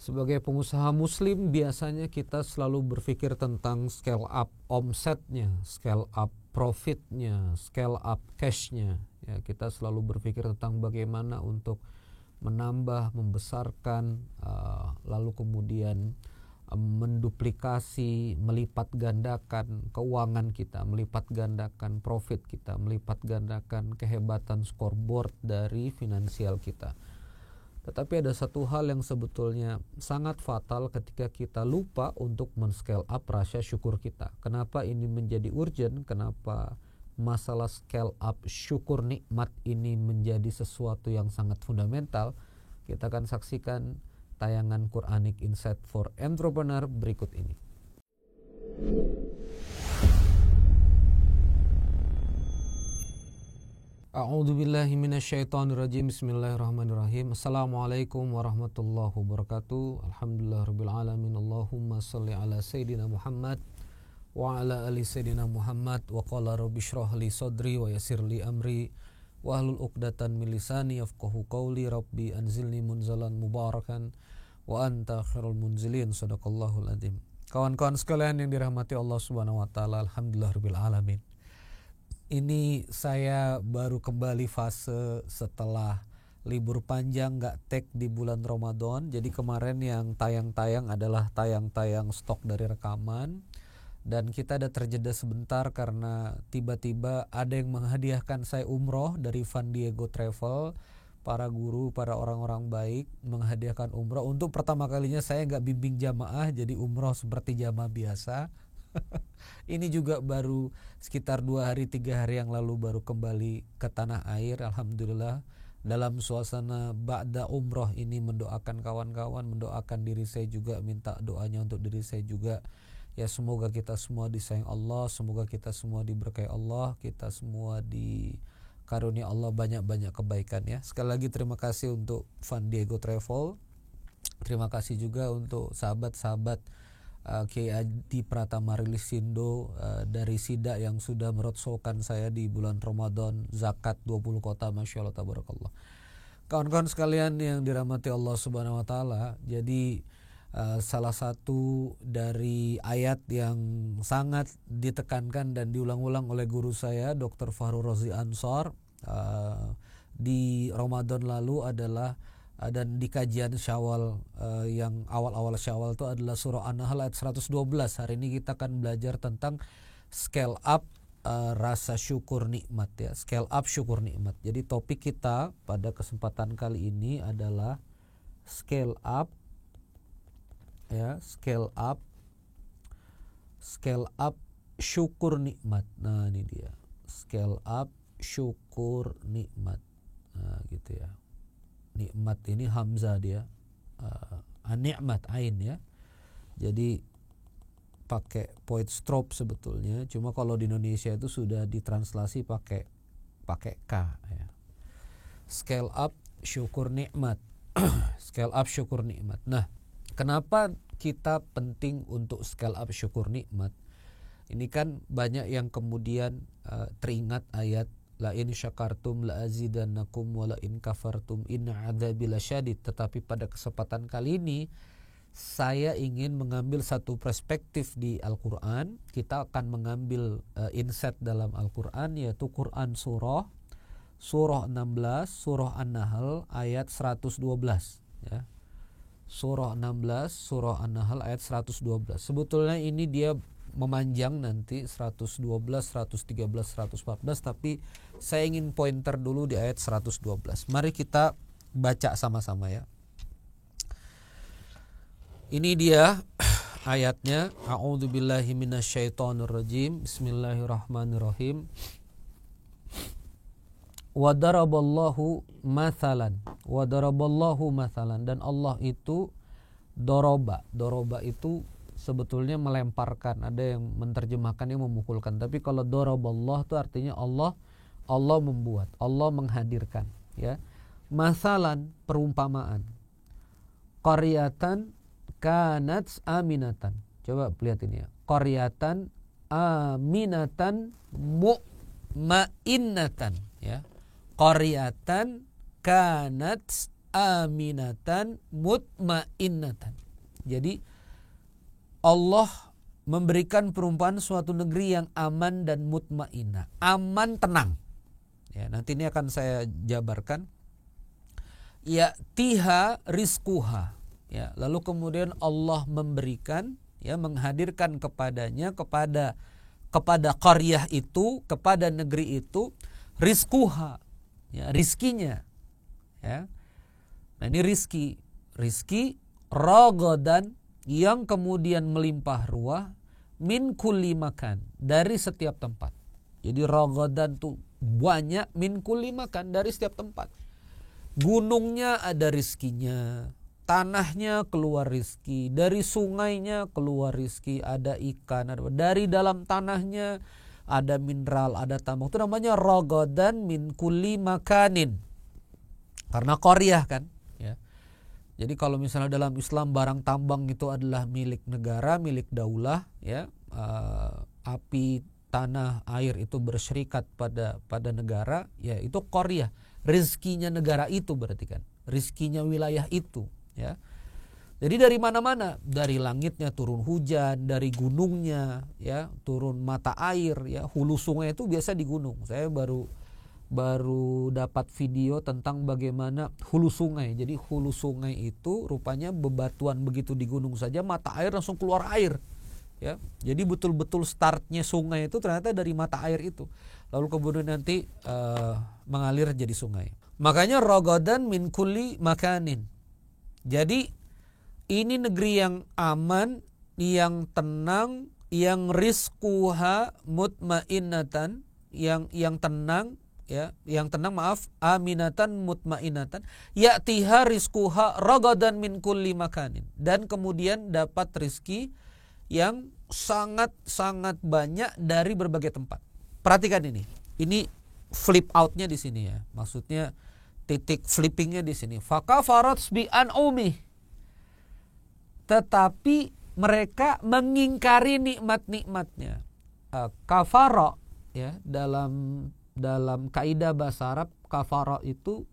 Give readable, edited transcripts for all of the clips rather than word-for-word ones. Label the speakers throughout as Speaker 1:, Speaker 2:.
Speaker 1: Sebagai pengusaha muslim biasanya kita selalu berpikir tentang scale up omsetnya, scale up profitnya, scale up cashnya. Ya, kita selalu berpikir tentang bagaimana untuk menambah, membesarkan, lalu kemudian menduplikasi, melipat gandakan keuangan kita, melipat gandakan profit kita, melipat gandakan kehebatan scoreboard dari finansial kita. Tetapi ada satu hal yang sebetulnya sangat fatal ketika kita lupa untuk men-scale up rasa syukur kita. Kenapa ini menjadi urgent? Kenapa masalah scale up syukur nikmat ini menjadi sesuatu yang sangat fundamental? Kita akan saksikan tayangan Quranic Insight for Entrepreneur berikut ini. A'udzu billahi minasyaitonir rajim. Bismillahirrahmanirrahim. Assalamualaikum warahmatullahi wabarakatuh. Alhamdulillahirabbil alamin. Allahumma shalli ala sayidina Muhammad wa ala ali sayidina Muhammad wa qala rabbi shrah li sadri wa yassir li amri wa hlul 'uqdatan min lisani yafqahu qawli. Rabbi anzilni munzalan mubarakan wa anta khairul munzilin. Shadaqallahul adzim. Kawan-kawan sekalian yang dirahmati Allah Subhanahu wa taala, alhamdulillahirabbil alamin. Ini saya baru kembali fase setelah libur panjang gak tag di bulan Ramadan. Jadi kemarin yang tayang-tayang adalah tayang-tayang stok dari rekaman. Dan kita ada terjeda sebentar karena tiba-tiba ada yang menghadiahkan saya umroh dari Van Diego Travel. Para guru, para orang-orang baik menghadiahkan umroh. Untuk pertama kalinya saya gak bimbing jamaah, jadi umroh seperti jamaah biasa. Ini juga baru sekitar 2-3 hari yang lalu baru kembali ke tanah air. Alhamdulillah dalam suasana ba'da umroh ini mendoakan kawan-kawan, mendoakan diri saya juga, minta doanya untuk diri saya juga. Ya, semoga kita semua disayang Allah, semoga kita semua diberkahi Allah, kita semua dikarunia Allah banyak-banyak kebaikan ya. Sekali lagi terima kasih untuk Van Diego Travel. Terima kasih juga untuk sahabat-sahabat Kiai Adi Pratama Rilistindo dari SIDA yang sudah merodshokan saya di bulan Ramadan zakat 20 kota, Masya Allah tabarakallah. Kawan-kawan sekalian yang dirahmati Allah Subhanahu wa taala, jadi salah satu dari ayat yang sangat ditekankan dan diulang-ulang oleh guru saya Dr. Fahru Rozi Ansor di Ramadan lalu adalah dan di kajian Syawal yang awal-awal Syawal itu adalah surah An-Nahl ayat 112. Hari ini kita akan belajar tentang scale up rasa syukur nikmat ya, scale up syukur nikmat. Jadi topik kita pada kesempatan kali ini adalah scale up ya, scale up syukur nikmat. Nah, ini dia. Scale up syukur nikmat. Nah, gitu ya. Nikmat ini hamzah dia, nikmat ain ya. Jadi pakai point stroke sebetulnya. Cuma kalau di Indonesia itu sudah ditranslasi pakai K ya. Scale up syukur nikmat. Scale up syukur nikmat. Nah, kenapa kita penting untuk scale up syukur nikmat? Ini kan banyak yang kemudian teringat ayat la in syakartum la azidannakum wa la in kafartum inna adzabi lasyadid. Tetapi pada kesempatan kali ini saya ingin mengambil satu perspektif di Al-Quran. Kita akan mengambil insight dalam Al-Quran, yaitu Quran surah 16, surah An-Nahl ayat 112 ya. Surah 16, surah An-Nahl ayat 112. Sebetulnya ini dia memanjang nanti 112, 113, 114, tapi saya ingin pointer dulu di ayat 112. Mari kita baca sama-sama ya. Ini dia ayatnya. A'udzubillahi minasyaitonirrajim. Bismillahirrahmanirrahim. Wa daraballahu mathalan. Wa daraballahu mathalan. Dan Allah itu doroba. Doroba itu sebetulnya melemparkan, ada yang menerjemahkannya memukulkan. Tapi kalau daraballah itu artinya Allah membuat, Allah menghadirkan ya. Masalan, perumpamaan. Qaryatan kanat aminatan. Coba lihat ini ya. Qaryatan aminatan mu'mainnatan ya. Qaryatan kanat aminatan mutmainnatan. Jadi Allah memberikan perumpamaan suatu negeri yang aman dan mutmainnah. Aman, tenang. Ya, nanti ini akan saya jabarkan. Ya, tiha rizquha. Ya, lalu kemudian Allah memberikan, ya, menghadirkan kepadanya, kepada qaryah itu, kepada negeri itu, rizquha, ya, rizkinya. Ya. Nah, ini rizki ragadan, yang kemudian melimpah ruah, min kulli makan, dari setiap tempat. Jadi ragadan tuh banyak, min kulli makan, dari setiap tempat. Gunungnya ada rizkinya, tanahnya keluar rizki, dari sungainya keluar rizki, ada ikan, dari dalam tanahnya ada mineral, ada tambang. Itu namanya ragadan min kulli makanin. Karena qaryah kan, ya. Jadi kalau misalnya dalam Islam barang tambang itu adalah milik negara, milik daulah, ya, api, tanah, air itu berserikat pada negara, ya itu qaryah. Rizkinya negara itu berarti kan, rizkinya wilayah itu, ya. Jadi dari mana-mana, dari langitnya turun hujan, dari gunungnya, ya, turun mata air, ya. Hulu sungai itu biasa di gunung. Saya baru dapat video tentang bagaimana hulu sungai. Jadi hulu sungai itu rupanya bebatuan, begitu di gunung saja mata air langsung keluar air, ya. Jadi betul-betul startnya sungai itu ternyata dari mata air itu, lalu kemudian nanti mengalir jadi sungai. Makanya ragadan min kulli makanin. Jadi ini negeri yang aman, yang tenang, yang rizquha mutmainnatan, yang tenang, ya, yang tenang, aminatan mutmainatan, ya'tiha rizquha ragadan min kulli makanin, dan kemudian dapat rizki yang sangat-sangat banyak dari berbagai tempat. Perhatikan ini flip outnya di sini, ya, maksudnya titik flippingnya di sini. Fakafarat bi an'umi, tetapi mereka mengingkari nikmat-nikmatnya. Kafara, ya, dalam kaidah bahasa Arab, kafara itu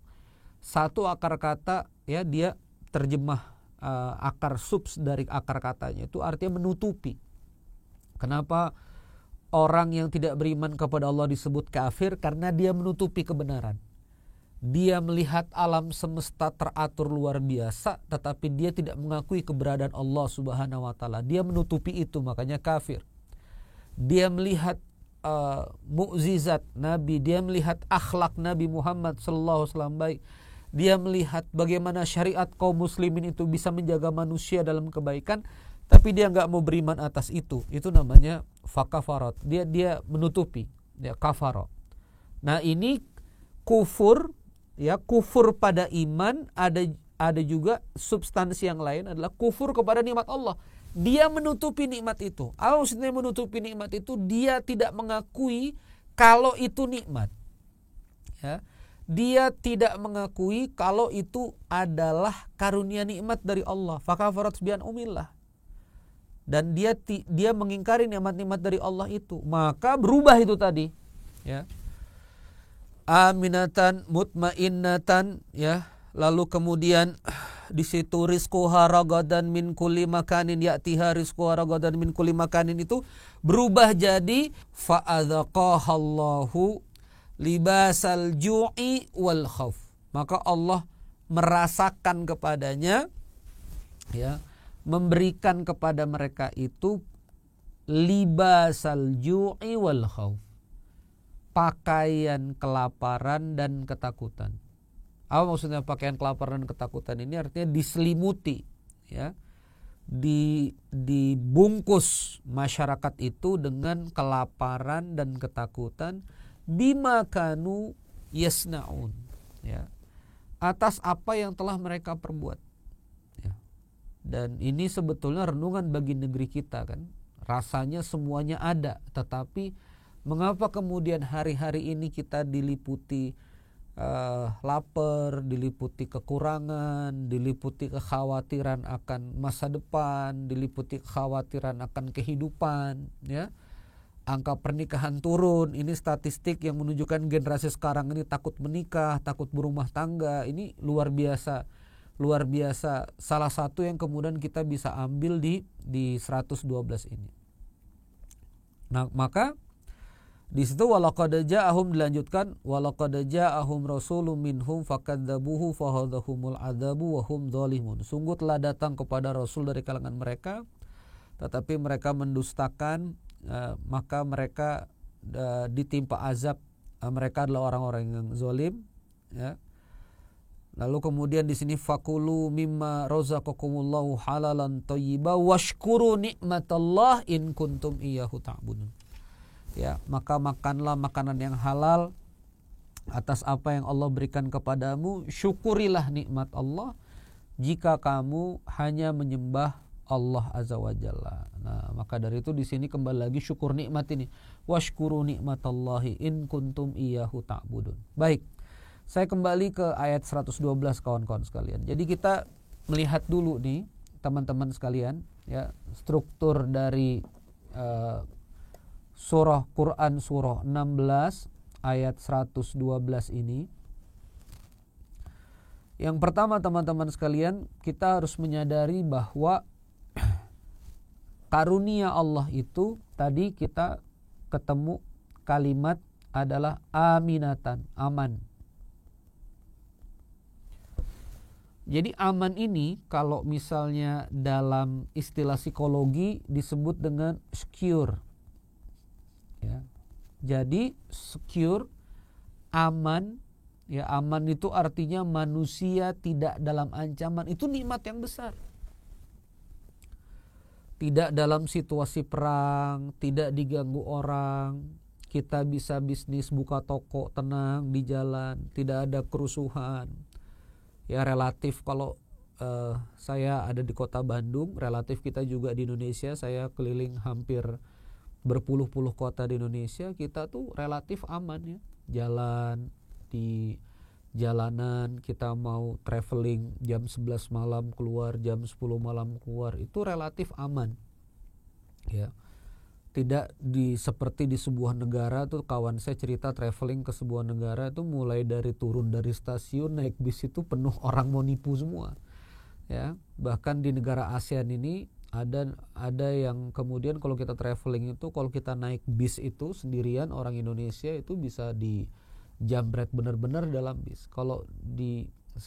Speaker 1: satu akar kata, ya, dia terjemah akar subs dari akar katanya itu artinya menutupi. Kenapa orang yang tidak beriman kepada Allah disebut kafir? Karena dia menutupi kebenaran. Dia melihat alam semesta teratur luar biasa, tetapi dia tidak mengakui keberadaan Allah Subhanahu wa taala. Dia menutupi itu, makanya kafir. Dia melihat mukjizat Nabi, dia melihat akhlak Nabi Muhammad sallallahu alaihi wasallam baik. Dia melihat bagaimana syariat kaum muslimin itu bisa menjaga manusia dalam kebaikan, tapi dia enggak mau beriman atas itu. Itu namanya fakafarat. Dia menutupi, dia kafara. Nah, ini kufur, ya, kufur pada iman. Ada juga substansi yang lain adalah kufur kepada nikmat Allah. Dia menutupi nikmat itu. Apa maksudnya menutupi nikmat itu? Dia tidak mengakui kalau itu nikmat, ya. Dia tidak mengakui kalau itu adalah karunia nikmat dari Allah. Fakafarat bi an'umillah. Dan dia mengingkari nikmat-nikmat dari Allah itu. Maka berubah itu tadi, ya. Aminatan mutmainnatan, ya. Lalu kemudian di situ rizquha ragadan min kulli makanin, ya'tiha rizquha ragadan min kulli makanin itu berubah jadi fa'adzaqahallahu libasal ju'i wal khauf. Maka Allah merasakan kepadanya, ya, memberikan kepada mereka itu libasal ju'i wal khauf, pakaian kelaparan dan ketakutan. Apa maksudnya pakaian kelaparan dan ketakutan ini? Artinya diselimuti, ya, dibungkus masyarakat itu dengan kelaparan dan ketakutan, bima kanu yasnaun, ya, atas apa yang telah mereka perbuat, ya. Dan ini sebetulnya renungan bagi negeri kita kan. Rasanya semuanya ada, tetapi mengapa kemudian hari-hari ini kita diliputi lapar, diliputi kekurangan, diliputi kekhawatiran akan masa depan, diliputi kekhawatiran akan kehidupan, ya. Angka pernikahan turun. Ini statistik yang menunjukkan generasi sekarang ini takut menikah, takut berumah tangga. Ini luar biasa luar biasa. Salah satu yang kemudian kita bisa ambil di 112 ini. Nah, maka di situ walaqad ja'ahum dilanjutkan walaqad ja'ahum rasulun minhum fakadzabuhu fahadhahumul adzabu wa hum dzalimun. Sungguh telah datang kepada rasul dari kalangan mereka tetapi mereka mendustakan, maka mereka ditimpa azab. Mereka adalah orang-orang yang zalim, ya. Lalu kemudian di sini fakulu mimma razaqakumullahu halalan thayyiba washkuru nikmatallah in kuntum iyyahu ta'budun. Ya, maka makanlah makanan yang halal atas apa yang Allah berikan kepadamu, syukurilah nikmat Allah jika kamu hanya menyembah Allah Azza wa Jalla. Nah, maka dari itu di sini kembali lagi syukur nikmat ini. Washkuru nikmatallahi in kuntum iyyahu ta'budun. Baik. Saya kembali ke ayat 112 kawan-kawan sekalian. Jadi kita melihat dulu nih teman-teman sekalian, ya, struktur dari surah Quran surah 16 ayat 112 ini. Yang pertama teman-teman sekalian, kita harus menyadari bahwa karunia Allah itu tadi kita ketemu kalimat adalah aminatan, aman. Jadi aman ini kalau misalnya dalam istilah psikologi disebut dengan secure. Ya. Jadi secure, aman, ya, aman itu artinya manusia tidak dalam ancaman. Itu nikmat yang besar. Tidak dalam situasi perang, tidak diganggu orang, kita bisa bisnis, buka toko tenang di jalan, tidak ada kerusuhan. Ya, relatif kalau saya ada di kota Bandung, relatif kita juga di Indonesia, saya keliling hampir berpuluh-puluh kota di Indonesia, kita tuh relatif aman, ya. Jalan di jalanan, kita mau traveling jam 11 malam keluar, jam 10 malam keluar, itu relatif aman, ya. Tidak seperti di sebuah negara tuh, kawan saya cerita traveling ke sebuah negara itu mulai dari turun dari stasiun naik bis itu penuh orang mau nipu semua, ya. Bahkan di negara ASEAN ini ada yang kemudian kalau kita traveling itu, kalau kita naik bis itu sendirian orang Indonesia itu bisa dijambret benar-benar dalam bis. Kalau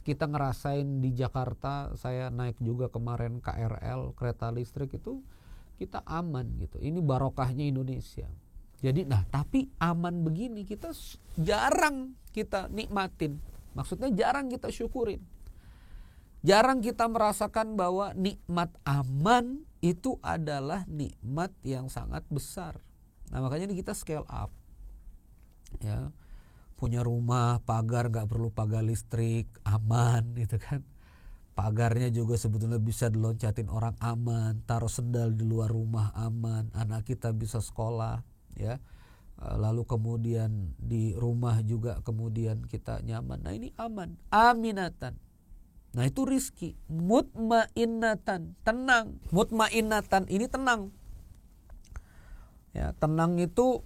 Speaker 1: kita ngerasain di Jakarta, saya naik juga kemarin KRL, kereta listrik, itu kita aman gitu. Ini barokahnya Indonesia. Jadi tapi aman begini kita jarang kita nikmatin. Maksudnya jarang kita syukurin. Jarang kita merasakan bahwa nikmat aman itu adalah nikmat yang sangat besar. Nah, makanya kita scale up. Ya. Punya rumah, pagar, gak perlu pagar listrik, aman gitu kan. Pagarnya juga sebetulnya bisa diloncatin orang, aman. Taruh sendal di luar rumah, aman. Anak kita bisa sekolah, ya. Lalu kemudian di rumah juga kemudian kita nyaman. Nah, ini aman, aminatan. Nah, itu rizki. Mutmainnatan, tenang. Mutmainnatan ini tenang. Ya, tenang itu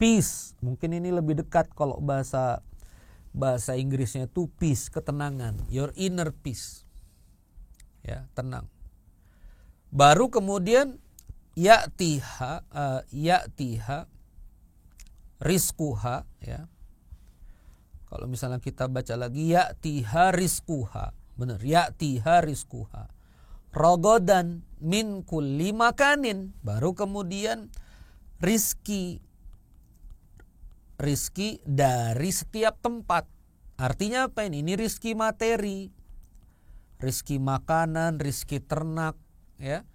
Speaker 1: peace. Mungkin ini lebih dekat kalau bahasa Inggrisnya itu peace, ketenangan. Your inner peace. Ya, tenang. Baru kemudian ya'tiha rizquha, ya. Kalau misalnya kita baca lagi ya'tiha rizquha. Benar, ya'tiha rizquha rogodan min kulli makanin. Baru kemudian rizki dari setiap tempat. Artinya apa ini? Ini rizki materi, rizki makanan, rizki ternak, ya,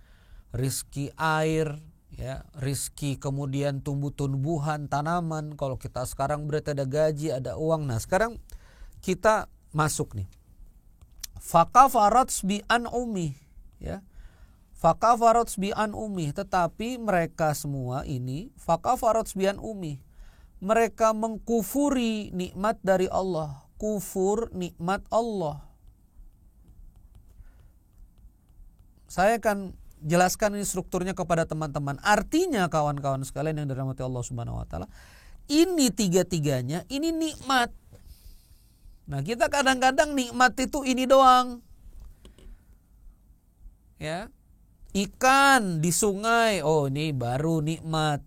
Speaker 1: rizki air, ya, rizki kemudian tumbuh-tumbuhan, tanaman. Kalau kita sekarang berarti ada gaji, ada uang. Nah, sekarang kita masuk nih. Fakafarat bi an'umi, ya. Fakafarat bi an'umi, tetapi mereka semua ini fakafarat bi an'umi. Mereka mengkufuri nikmat dari Allah, kufur nikmat Allah. Saya akan jelaskan ini strukturnya kepada teman-teman. Artinya kawan-kawan sekalian yang dirahmati Allah Subhanahu wa taala, ini tiga-tiganya ini nikmat. Nah, kita kadang-kadang nikmat itu ini doang. ya, ikan di sungai, oh ini baru nikmat,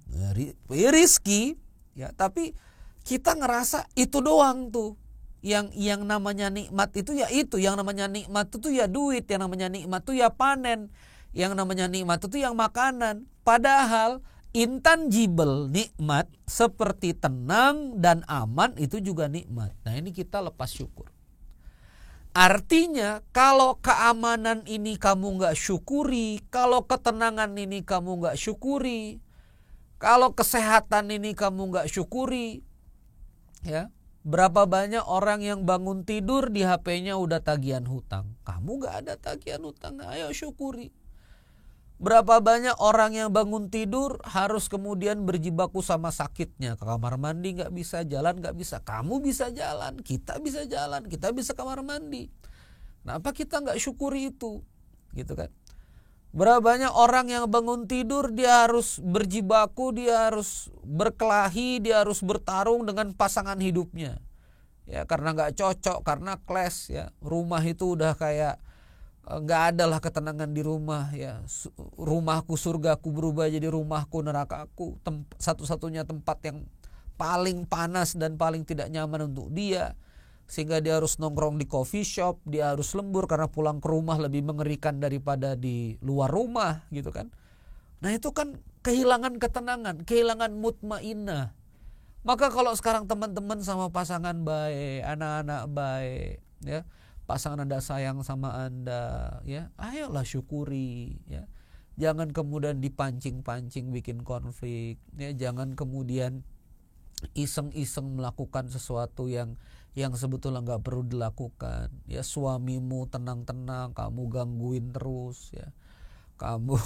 Speaker 1: rizki, ya. Tapi kita ngerasa itu doang tuh, yang namanya nikmat itu ya itu, yang namanya nikmat itu ya duit, yang namanya nikmat itu ya panen, yang namanya nikmat itu yang makanan. Padahal intangible nikmat seperti tenang dan aman itu juga nikmat. Nah ini kita lepas syukur. Artinya kalau keamanan ini kamu gak syukuri, kalau ketenangan ini kamu gak syukuri, kalau kesehatan ini kamu gak syukuri, ya, berapa banyak orang yang bangun tidur di HP-nya udah tagihan hutang. Kamu gak ada tagihan hutang, ayo syukuri. Berapa banyak orang yang bangun tidur harus kemudian berjibaku sama sakitnya. Ke kamar mandi gak bisa, jalan gak bisa. Kamu bisa jalan, kita bisa jalan, kita bisa kamar mandi. Kenapa kita gak syukuri itu? Gitu kan. Berapa banyak orang yang bangun tidur dia harus berjibaku, dia harus berkelahi, dia harus bertarung dengan pasangan hidupnya. Ya karena gak cocok, karena clash ya. Rumah itu udah kayak gak ada lah ketenangan di rumah ya. Rumahku surgaku berubah jadi rumahku nerakaku. Satu-satunya tempat yang paling panas dan paling tidak nyaman untuk dia. Sehingga dia harus nongkrong di coffee shop, dia harus lembur karena pulang ke rumah lebih mengerikan daripada di luar rumah gitu kan. Nah itu kan kehilangan ketenangan, kehilangan mutmainnah. Maka kalau sekarang teman-teman sama pasangan baik, anak-anak baik ya, pasangan Anda sayang sama Anda, ya, ayolah syukuri, ya. Jangan kemudian dipancing-pancing bikin konflik, ya. Jangan kemudian iseng-iseng melakukan sesuatu yang sebetulnya nggak perlu dilakukan. Ya, suamimu tenang-tenang, kamu gangguin terus, ya. Kamu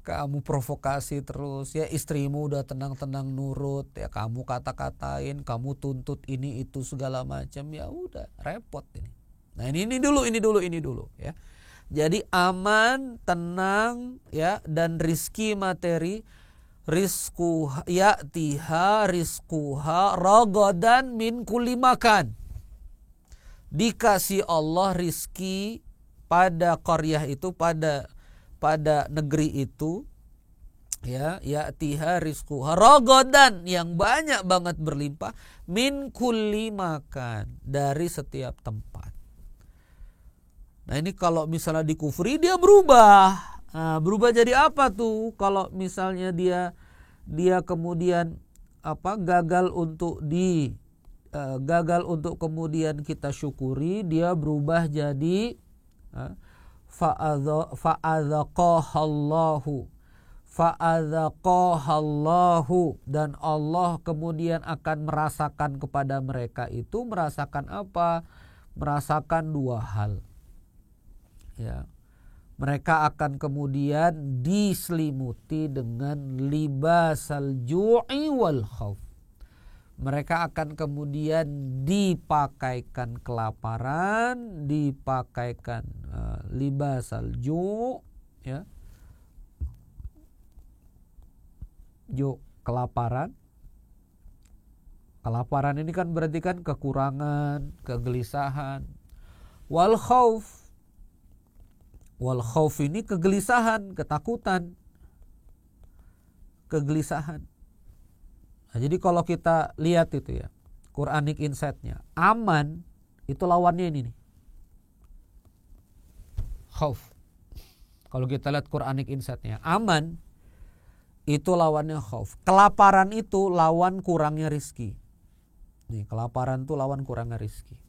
Speaker 1: kamu provokasi terus, ya. Istrimu udah tenang-tenang nurut, ya. Kamu kata-katain, kamu tuntut ini itu segala macam, ya udah repot ini. Nah ini dulu ya. Jadi aman, tenang ya, dan rizki materi, rizku ya'tiha rizkuha ragadan min kulli makan. Dikasih Allah rizki pada qaryah itu, pada negeri itu, ya, ya'tiha rizkuha ragadan, yang banyak banget berlimpah, min kulli makan, dari setiap tempat. Nah ini kalau misalnya dikufri dia berubah. Nah, berubah jadi apa tuh? Kalau misalnya dia kemudian gagal untuk kemudian kita syukuri, dia berubah jadi fa'adzaqahallahu, dan Allah kemudian akan merasakan kepada mereka itu, merasakan apa? Merasakan dua hal. Ya, mereka akan kemudian diselimuti dengan libasal ju'i wal khauf. Mereka akan kemudian dipakaikan kelaparan, dipakaikan libasal ju', ya, kelaparan. Kelaparan ini kan berarti kan kekurangan, kegelisahan. Wal khauf. Wal khauf ini kegelisahan, ketakutan, kegelisahan. Nah, jadi kalau kita lihat itu ya, Quranic insight-nya, aman itu lawannya ini nih, khauf. Kalau kita lihat Quranic insight-nya, aman itu lawannya khauf. Kelaparan itu lawan kurangnya rizki. Nih, kelaparan itu lawan kurangnya rizki.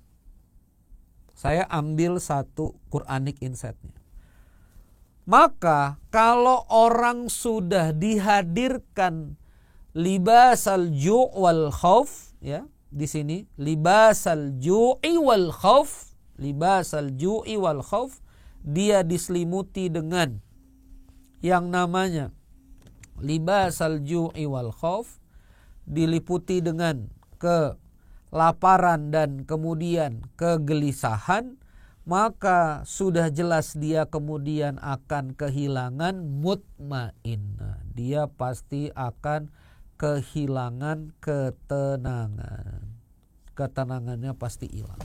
Speaker 1: Saya ambil satu Quranic insight-nya. Maka kalau orang sudah dihadirkan libasal ju' wal khauf, ya, di sini libasal ju'i wal khauf, libasal ju'i wal khauf, dia diselimuti dengan yang namanya libasal ju'i wal khauf, diliputi dengan kelaparan dan kemudian kegelisahan, maka sudah jelas dia kemudian akan kehilangan mutmainnah. Dia pasti akan kehilangan ketenangan. Ketenangannya pasti hilang.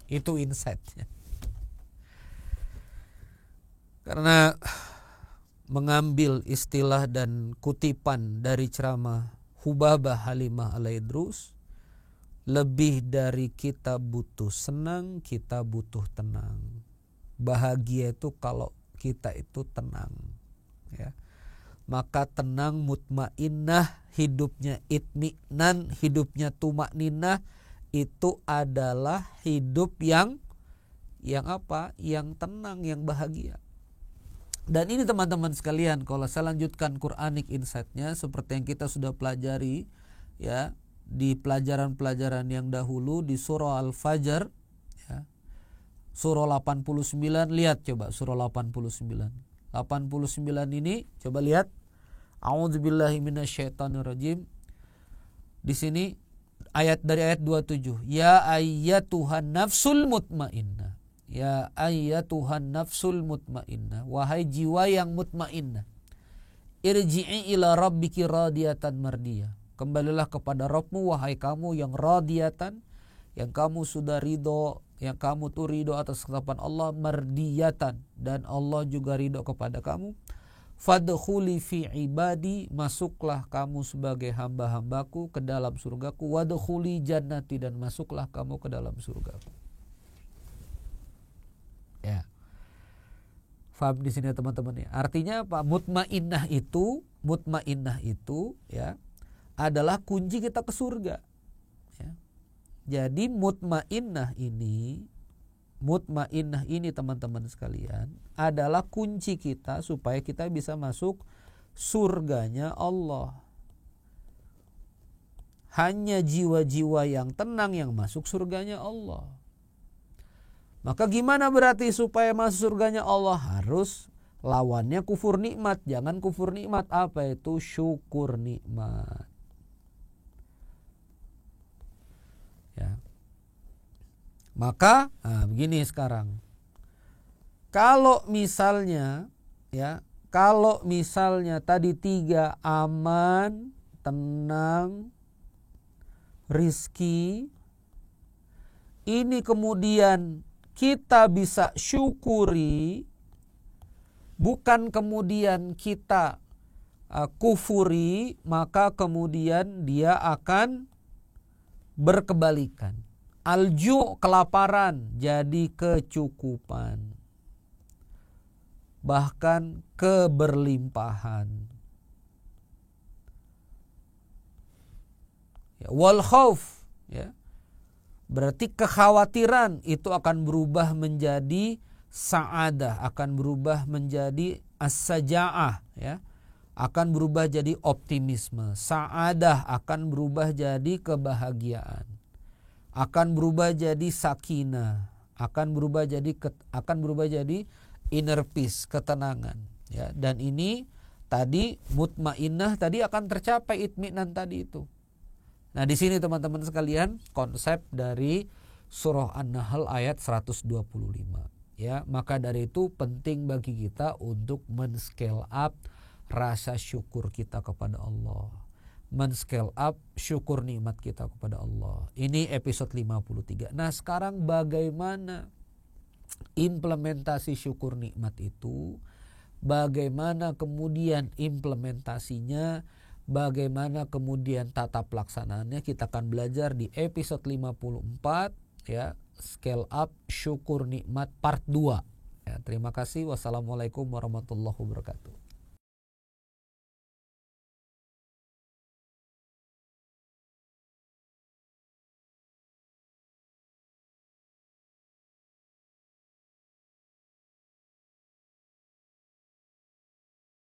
Speaker 1: Itu insight-nya. Karena mengambil istilah dan kutipan dari ceramah Hubabah Halimah Al-Idrus, lebih dari kita butuh senang, kita butuh tenang. Bahagia itu kalau kita itu tenang, ya. Maka tenang, mutmainnah, hidupnya itminan, hidupnya tumakninah, itu adalah hidup yang apa? Yang tenang, yang bahagia. Dan ini teman-teman sekalian, kalau saya lanjutkan Quranic Insight-nya seperti yang kita sudah pelajari ya di pelajaran-pelajaran yang dahulu di surah Al-Fajr ya. Surah 89, lihat coba surah 89. 89 ini coba lihat. A'udzubillahi minasyaitonirrajim. Di sini dari ayat 27. Ya ayyatuhan nafsul mutmainnah. Ya ayyatuhan nafsul mutmainnah, wahai jiwa yang mutmainnah, irji'i ila rabbiki radiyatan mardiyah, kembalilah kepada Rabbmu wahai kamu yang radiyatan, yang kamu sudah ridho, yang kamu tuh ridho atas ketetapan Allah, mardiyatan, dan Allah juga ridho kepada kamu. Fadkhuli fi ibadi, masuklah kamu sebagai hamba-hambaku ke dalam surgaku, wadkhuli jannati, dan masuklah kamu ke dalam surgaku. Ya. Faham di sini teman-teman ya. Artinya apa? Mutmainnah itu ya adalah kunci kita ke surga. Ya. Jadi mutmainnah ini teman-teman sekalian adalah kunci kita supaya kita bisa masuk surganya Allah. Hanya jiwa-jiwa yang tenang yang masuk surganya Allah. Maka gimana berarti supaya masuk surganya Allah? Harus lawannya kufur nikmat. Jangan kufur nikmat. Apa itu? Syukur nikmat. Ya. Maka begini sekarang. Kalau misalnya tadi 3, aman, tenang, rizki, ini kemudian kita bisa syukuri, bukan kemudian kita kufuri, maka kemudian dia akan berkebalikan. Alju, kelaparan, jadi kecukupan, bahkan keberlimpahan. Ya, wal khauf, ya. Berarti kekhawatiran itu akan berubah menjadi sa'adah, akan berubah menjadi as-saja'ah, ya. Akan berubah jadi optimisme. Sa'adah akan berubah jadi kebahagiaan. Akan berubah jadi sakinah, akan berubah jadi inner peace, ketenangan, ya. Dan ini tadi mutmainnah tadi akan tercapai, itminan tadi itu. Nah, di sini teman-teman sekalian konsep dari surah An-Nahl ayat 125. Ya, maka dari itu penting bagi kita untuk men-scale up rasa syukur kita kepada Allah. Men-scale up syukur nikmat kita kepada Allah. Ini episode 53. Nah, sekarang bagaimana implementasi syukur nikmat itu? Bagaimana kemudian implementasinya? Bagaimana kemudian tata pelaksanaannya, kita akan belajar di episode 54 ya, scale up syukur nikmat part 2. Ya, terima kasih. Wassalamualaikum warahmatullahi wabarakatuh.